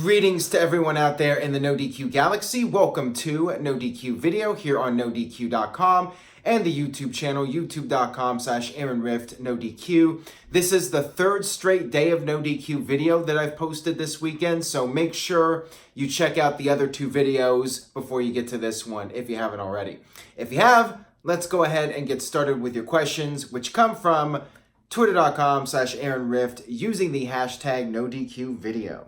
Greetings to everyone out there in the NoDQ galaxy. Welcome to NoDQ video here on NoDQ.com and the YouTube channel, youtube.com/AaronRift NoDQ. This is the third straight day of NoDQ video that I've posted this weekend, so make sure you check out the other two videos before you get to this one if you haven't already. If you have, let's go ahead and get started with your questions, which come from twitter.com/AaronRift using the hashtag NoDQvideo.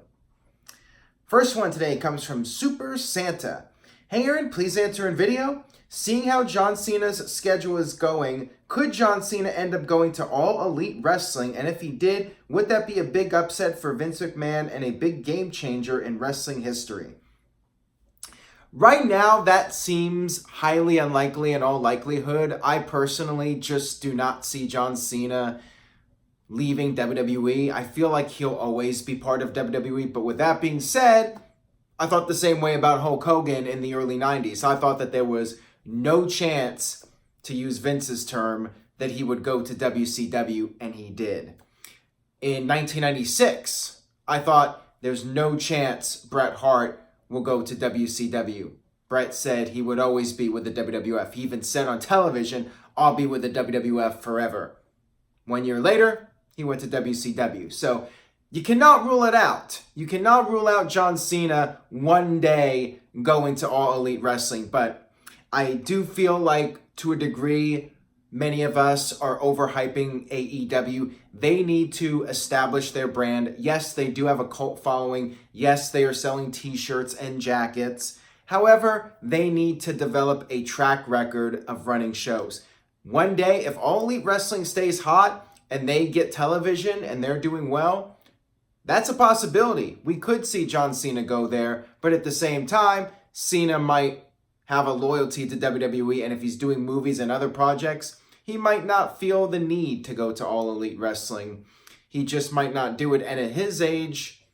First one today comes from Super Santa. Hey Aaron, please answer in video. Seeing how John Cena's schedule is going, could John Cena end up going to All Elite Wrestling? And if he did, would that be a big upset for Vince McMahon and a big game changer in wrestling history? Right now, that seems highly unlikely in all likelihood. I personally just do not see John Cena leaving WWE. I feel like he'll always be part of WWE, but with that being said, I thought the same way about Hulk Hogan in the early 90s. I thought that there was no chance, to use Vince's term, that he would go to WCW, and he did. In 1996, I thought there's no chance Bret Hart will go to WCW. Bret said he would always be with the WWF. He even said on television, I'll be with the WWF forever. 1 year later, he went to WCW. So you cannot rule it out. You cannot rule out John Cena one day going to All Elite Wrestling. But I do feel like, to a degree, many of us are overhyping AEW. They need to establish their brand. Yes, they do have a cult following. Yes, they are selling t-shirts and jackets. However, they need to develop a track record of running shows. One day, if All Elite Wrestling stays hot and they get television and they're doing well, that's a possibility. We could see John Cena go there, but at the same time, Cena might have a loyalty to WWE, and if he's doing movies and other projects, he might not feel the need to go to All Elite Wrestling. He just might not do it, and at his age,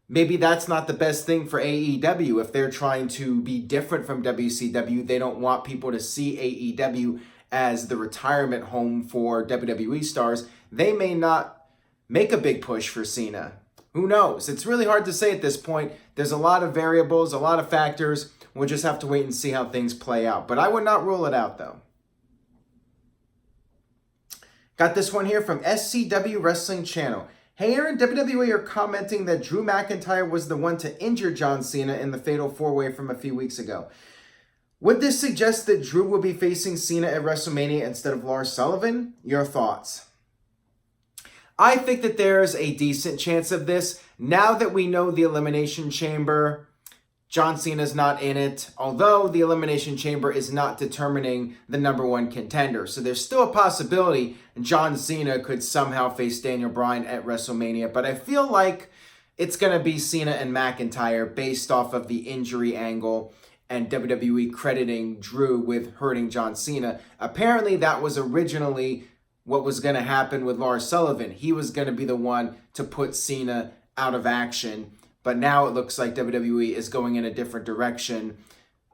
maybe that's not the best thing for AEW. If they're trying to be different from WCW, they don't want people to see AEW as the retirement home for WWE stars, they may not make a big push for Cena. Who knows? It's really hard to say at this point. There's a lot of variables, a lot of factors. We'll just have to wait and see how things play out. But I would not rule it out, though. Got this one here from SCW Wrestling Channel. Hey Aaron, WWE are commenting that Drew McIntyre was the one to injure John Cena in the Fatal 4-Way from a few weeks ago. Would this suggest that Drew will be facing Cena at WrestleMania instead of Lars Sullivan? Your thoughts? I think that there's a decent chance of this. Now that we know the Elimination Chamber, John Cena's not in it, although the Elimination Chamber is not determining the number one contender. So there's still a possibility John Cena could somehow face Daniel Bryan at WrestleMania. But I feel like it's going to be Cena and McIntyre based off of the injury angle and WWE crediting Drew with hurting John Cena. Apparently, that was originally what was going to happen with Lars Sullivan. He was going to be the one to put Cena out of action. But now it looks like WWE is going in a different direction.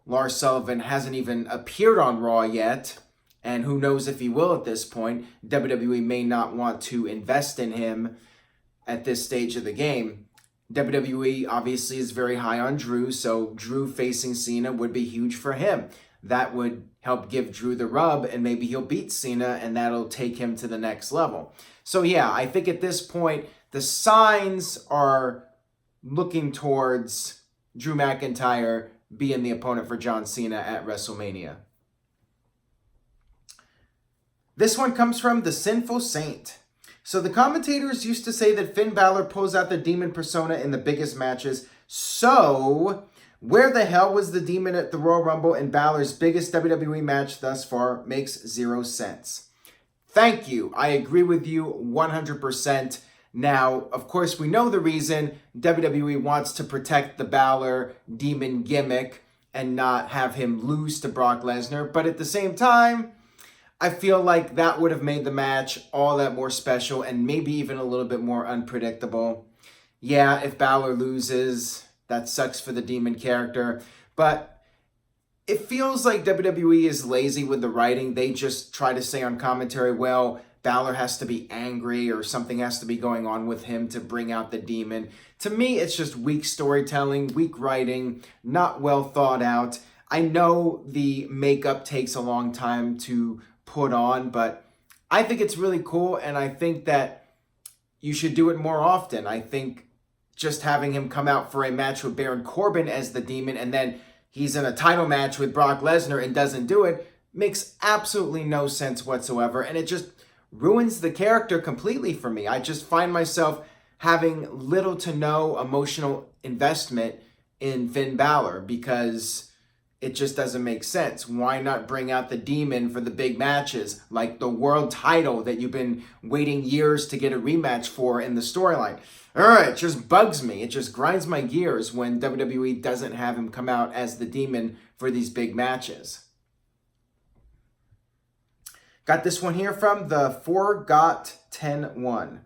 Lars Sullivan hasn't even appeared on Raw yet. And who knows if he will at this point. WWE may not want to invest in him at this stage of the game. WWE obviously is very high on Drew, so Drew facing Cena would be huge for him. That would help give Drew the rub, and maybe he'll beat Cena, and that'll take him to the next level. So yeah, I think at this point, the signs are looking towards Drew McIntyre being the opponent for John Cena at WrestleMania. This one comes from The Sinful Saint. So the commentators used to say that Finn Balor pulls out the demon persona in the biggest matches. So where the hell was the demon at the Royal Rumble in Balor's biggest WWE match thus far? Makes zero sense. Thank you. I agree with you 100%. Now, of course, we know the reason. WWE wants to protect the Balor demon gimmick and not have him lose to Brock Lesnar. But at the same time, I feel like that would have made the match all that more special and maybe even a little bit more unpredictable. Yeah, if Balor loses, that sucks for the demon character. But it feels like WWE is lazy with the writing. They just try to say on commentary, well, Balor has to be angry or something has to be going on with him to bring out the demon. To me, it's just weak storytelling, weak writing, not well thought out. I know the makeup takes a long time to put on, but I think it's really cool, and I think that you should do it more often. I think just having him come out for a match with Baron Corbin as the demon, and then he's in a title match with Brock Lesnar and doesn't do it, makes absolutely no sense whatsoever, and it just ruins the character completely for me. I just find myself having little to no emotional investment in Finn Balor because it just doesn't make sense. Why not bring out the demon for the big matches, like the world title that you've been waiting years to get a rematch for in the storyline? It just bugs me. It just grinds my gears when WWE doesn't have him come out as the demon for these big matches. Got this one here from the Forgot 10-1.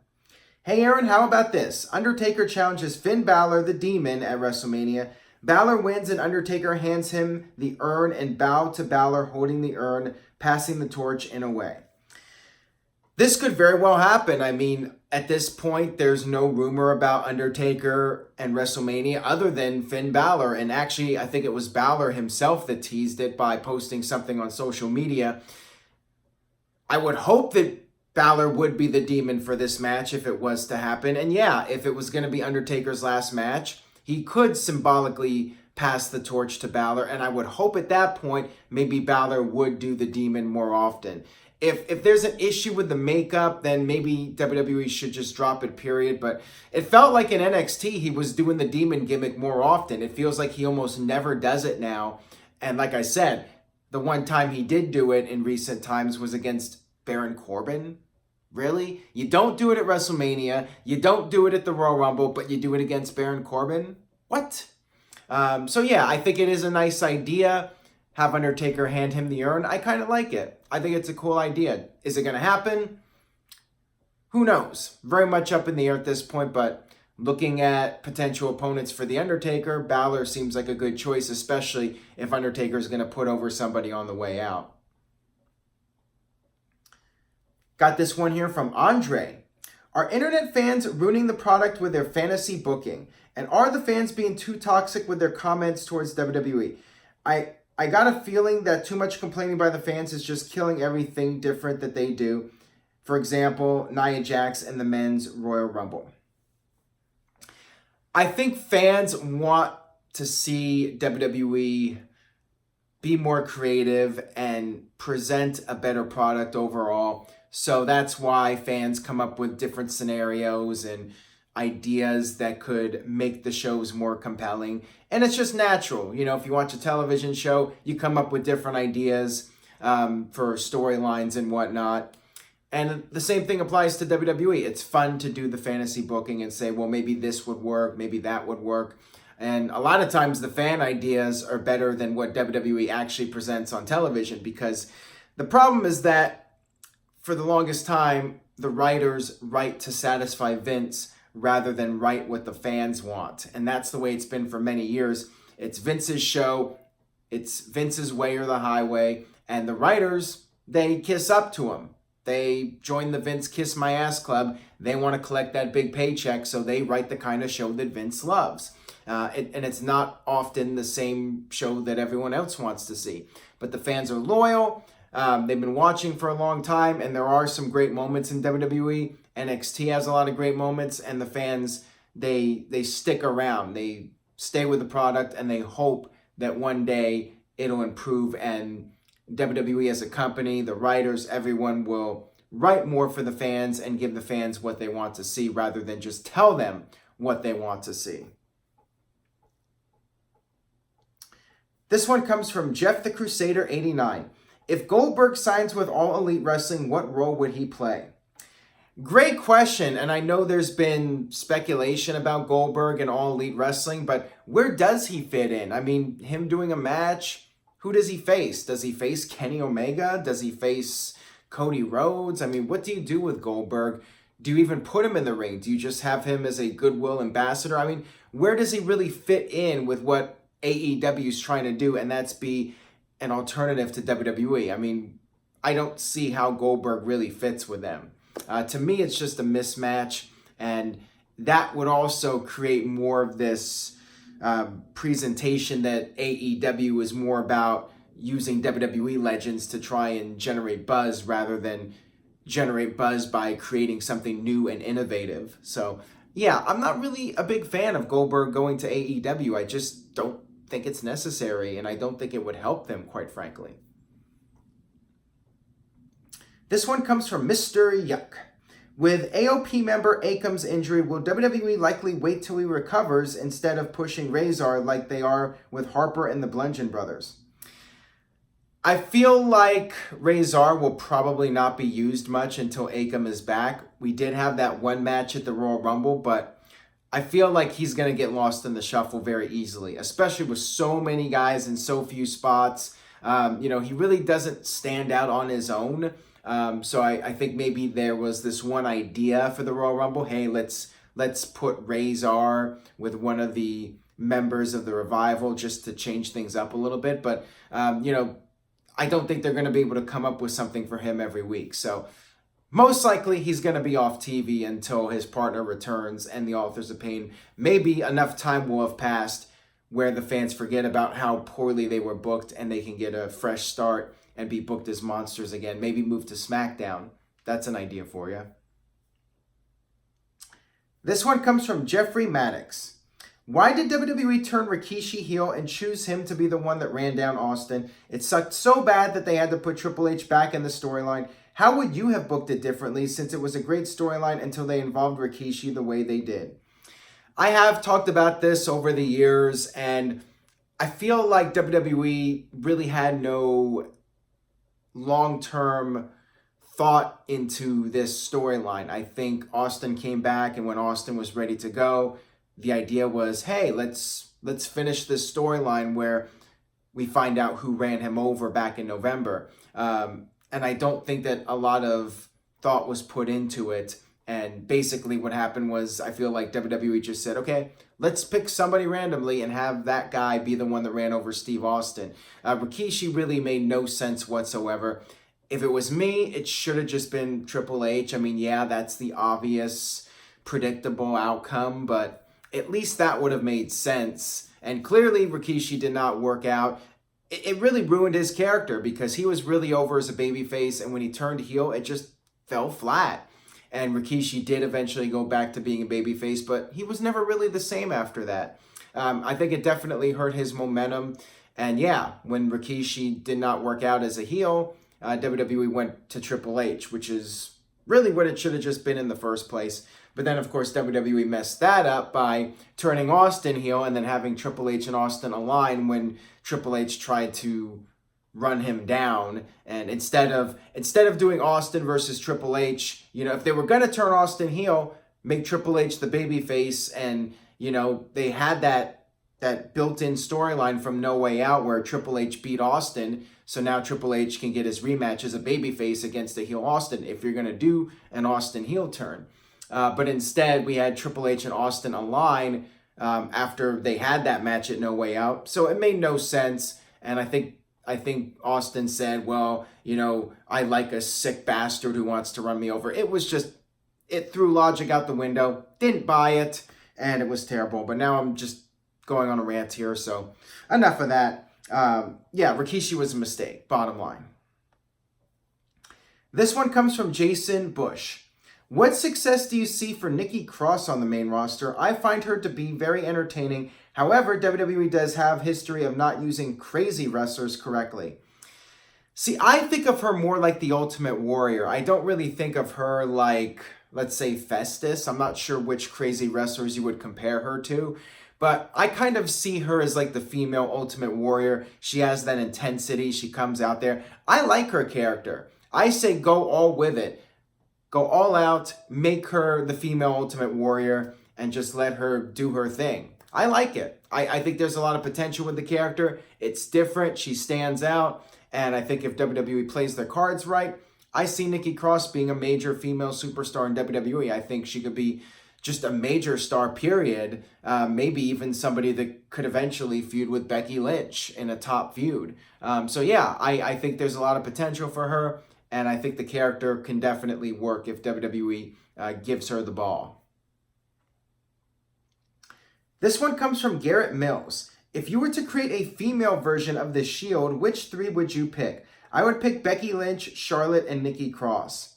Hey Aaron, how about this? Undertaker challenges Finn Balor, the Demon, at WrestleMania. Balor wins and Undertaker hands him the urn and bow to Balor holding the urn, passing the torch in a way. This could very well happen. I mean, at this point, there's no rumor about Undertaker and WrestleMania other than Finn Balor. And actually, I think it was Balor himself that teased it by posting something on social media. I would hope that Balor would be the demon for this match if it was to happen. And yeah, if it was going to be Undertaker's last match, he could symbolically pass the torch to Balor. And I would hope at that point, maybe Balor would do the demon more often. If there's an issue with the makeup, then maybe WWE should just drop it, period. But it felt like in NXT, he was doing the demon gimmick more often. It feels like he almost never does it now. And like I said, the one time he did do it in recent times was against Baron Corbin. Really? You don't do it at WrestleMania. You don't do it at the Royal Rumble, but you do it against Baron Corbin? What? So yeah, I think it is a nice idea. Have Undertaker hand him the urn. I kind of like it. I think it's a cool idea. Is it going to happen? Who knows? Very much up in the air at this point, but looking at potential opponents for The Undertaker, Balor seems like a good choice, especially if Undertaker is going to put over somebody on the way out. Got this one here from Andre. Are internet fans ruining the product with their fantasy booking? And are the fans being too toxic with their comments towards WWE? I got a feeling that too much complaining by the fans is just killing everything different that they do. For example, Nia Jax and the men's Royal Rumble. I think fans want to see WWE be more creative and present a better product overall. So that's why fans come up with different scenarios and ideas that could make the shows more compelling. And it's just natural. You know, if you watch a television show, you come up with different ideas for storylines and whatnot. And the same thing applies to WWE. It's fun to do the fantasy booking and say, well, maybe this would work, maybe that would work. And a lot of times the fan ideas are better than what WWE actually presents on television, because the problem is that for the longest time, the writers write to satisfy Vince rather than write what the fans want. And that's the way it's been for many years. It's Vince's show. It's Vince's way or the highway. And the writers, they kiss up to him. They join the Vince Kiss My Ass Club. They want to collect that big paycheck, so they write the kind of show that Vince loves. And it's not often the same show that everyone else wants to see. But the fans are loyal. They've been watching for a long time, and there are some great moments in WWE. NXT has a lot of great moments, and the fans, they stick around. They stay with the product, and they hope that one day it'll improve, and WWE as a company, the writers, everyone will write more for the fans and give the fans what they want to see rather than just tell them what they want to see. This one comes from Jeff the Crusader 89. If Goldberg signs with All Elite Wrestling, what role would he play? Great question, and I know there's been speculation about Goldberg and All Elite Wrestling, but where does he fit in? I mean, him doing a match, who does he face? Does he face Kenny Omega? Does he face Cody Rhodes? I mean, what do you do with Goldberg? Do you even put him in the ring? Do you just have him as a goodwill ambassador? I mean, where does he really fit in with what AEW is trying to do, and that's be an alternative to WWE? I mean, I don't see how Goldberg really fits with them. To me, it's just a mismatch, and that would also create more of this presentation that AEW is more about using WWE legends to try and generate buzz rather than generate buzz by creating something new and innovative. So yeah, I'm not really a big fan of Goldberg going to AEW. I just don't think it's necessary, and I don't think it would help them, quite frankly. This one comes from Mr. Yuck. With AOP member Akam's injury, will WWE likely wait till he recovers instead of pushing Razor like they are with Harper and the Bludgeon Brothers? I feel like Razor will probably not be used much until Akam is back. We did have that one match at the Royal Rumble, but I feel like he's going to get lost in the shuffle very easily, especially with so many guys in so few spots. He really doesn't stand out on his own. So I think maybe there was this one idea for the Royal Rumble. Hey, let's put Razor with one of the members of the Revival just to change things up a little bit. But, I don't think they're going to be able to come up with something for him every week. So most likely he's going to be off TV until his partner returns and the Authors of Pain. Maybe enough time will have passed where the fans forget about how poorly they were booked and they can get a fresh start and be booked as monsters again. Maybe move to SmackDown. That's an idea for you. This one comes from Jeffrey Maddox. Why did WWE turn Rikishi heel and choose him to be the one that ran down Austin? It sucked so bad that they had to put Triple H back in the storyline. How would you have booked it differently, since it was a great storyline until they involved Rikishi the way they did? I have talked about this over the years, and I feel like WWE really had no long-term thought into this storyline. I think Austin came back, and when Austin was ready to go, the idea was, hey, let's finish this storyline where we find out who ran him over back in November. And I don't think that a lot of thought was put into it. And basically what happened was, I feel like WWE just said, okay, let's pick somebody randomly and have that guy be the one that ran over Steve Austin. Rikishi really made no sense whatsoever. If it was me, it should have just been Triple H. I mean, yeah, that's the obvious, predictable outcome, but at least that would have made sense. And clearly Rikishi did not work out. It really ruined his character because he was really over as a babyface, and when he turned heel, it just fell flat. And Rikishi did eventually go back to being a babyface, but he was never really the same after that. I think it definitely hurt his momentum. And yeah, when Rikishi did not work out as a heel, WWE went to Triple H, which is really what it should have just been in the first place. But then, of course, WWE messed that up by turning Austin heel and then having Triple H and Austin align when Triple H tried to run him down. And instead of doing Austin versus Triple H, if they were going to turn Austin heel, make Triple H the babyface. And, they had that built-in storyline from No Way Out where Triple H beat Austin. So now Triple H can get his rematch as a babyface against a heel Austin if you're going to do an Austin heel turn. But instead, we had Triple H and Austin align after they had that match at No Way Out. So it made no sense. And I think Austin said, well, I like a sick bastard who wants to run me over. It threw logic out the window. Didn't buy it. And it was terrible. But now I'm just going on a rant here. So enough of that. Rikishi was a mistake. Bottom line. This one comes from Jason Bush. What success do you see for Nikki Cross on the main roster? I find her to be very entertaining. However, WWE does have history of not using crazy wrestlers correctly. See, I think of her more like the Ultimate Warrior. I don't really think of her like, let's say, Festus. I'm not sure which crazy wrestlers you would compare her to. But I kind of see her as like the female Ultimate Warrior. She has that intensity. She comes out there. I like her character. I say go all with it. Go all out, make her the female Ultimate Warrior, and just let her do her thing. I like it. I think there's a lot of potential with the character. It's different. She stands out. And I think if WWE plays their cards right, I see Nikki Cross being a major female superstar in WWE. I think she could be just a major star, period. Maybe even somebody that could eventually feud with Becky Lynch in a top feud. I think there's a lot of potential for her. and I think the character can definitely work if WWE gives her the ball. This one comes from Garrett Mills. If you were to create a female version of the Shield, which 3 would you pick? I would pick Becky Lynch, Charlotte, and Nikki Cross.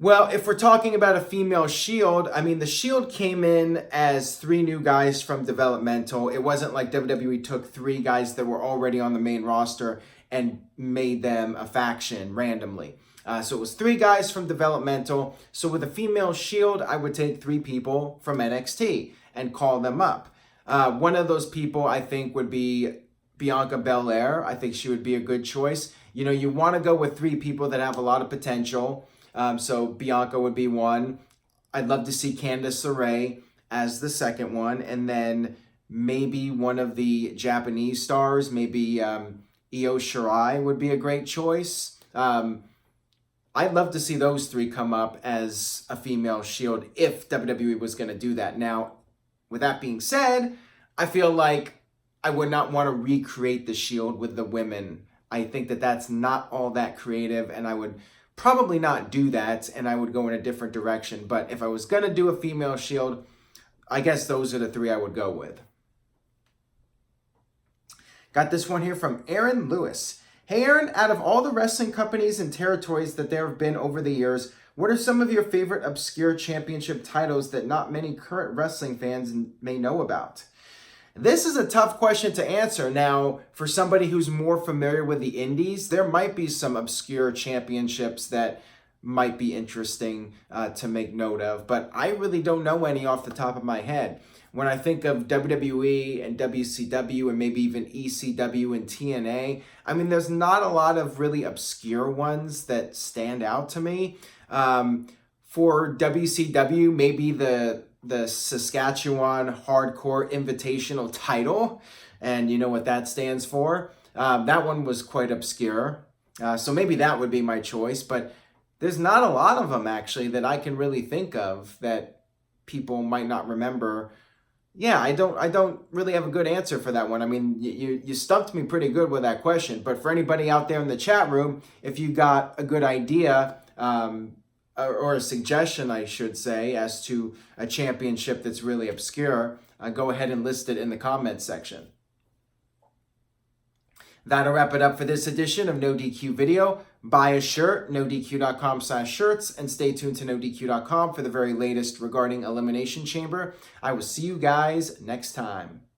Well, if we're talking about a female Shield, I mean, the Shield came in as 3 new guys from developmental. It wasn't like WWE took 3 guys that were already on the main roster and made them a faction randomly. So it was 3 guys from developmental. So with a female Shield, I would take 3 people from NXT and call them up. One of those people I think would be Bianca Belair. I think she would be a good choice. You know, you want to go with 3 people that have a lot of potential. So Bianca would be one. I'd love to see Candice LeRae as the second one. And then maybe one of the Japanese stars, maybe Io Shirai would be a great choice. I'd love to see those 3 come up as a female Shield if WWE was going to do that. Now, with that being said, I feel like I would not want to recreate the Shield with the women. I think that that's not all that creative, and I would probably not do that, and I would go in a different direction. But if I was going to do a female Shield, I guess those are the 3 I would go with. Got this one here from Aaron Lewis. Hey Aaron, out of all the wrestling companies and territories that there have been over the years, what are some of your favorite obscure championship titles that not many current wrestling fans may know about? This is a tough question to answer. Now, for somebody who's more familiar with the indies, there might be some obscure championships that might be interesting to make note of, but I really don't know any off the top of my head. When I think of WWE and WCW and maybe even ECW and TNA, I mean, there's not a lot of really obscure ones that stand out to me. For WCW, maybe the Saskatchewan Hardcore Invitational title, and you know what that stands for. That one was quite obscure, so maybe that would be my choice, but there's not a lot of them actually that I can really think of that people might not remember. Yeah, I don't really have a good answer for that one. I mean, you stumped me pretty good with that question, but for anybody out there in the chat room, if you got a good idea, or a suggestion, I should say, as to a championship that's really obscure, go ahead and list it in the comments section. That'll wrap it up for this edition of NoDQ Video. Buy a shirt, nodq.com/shirts, and stay tuned to nodq.com for the very latest regarding Elimination Chamber. I will see you guys next time.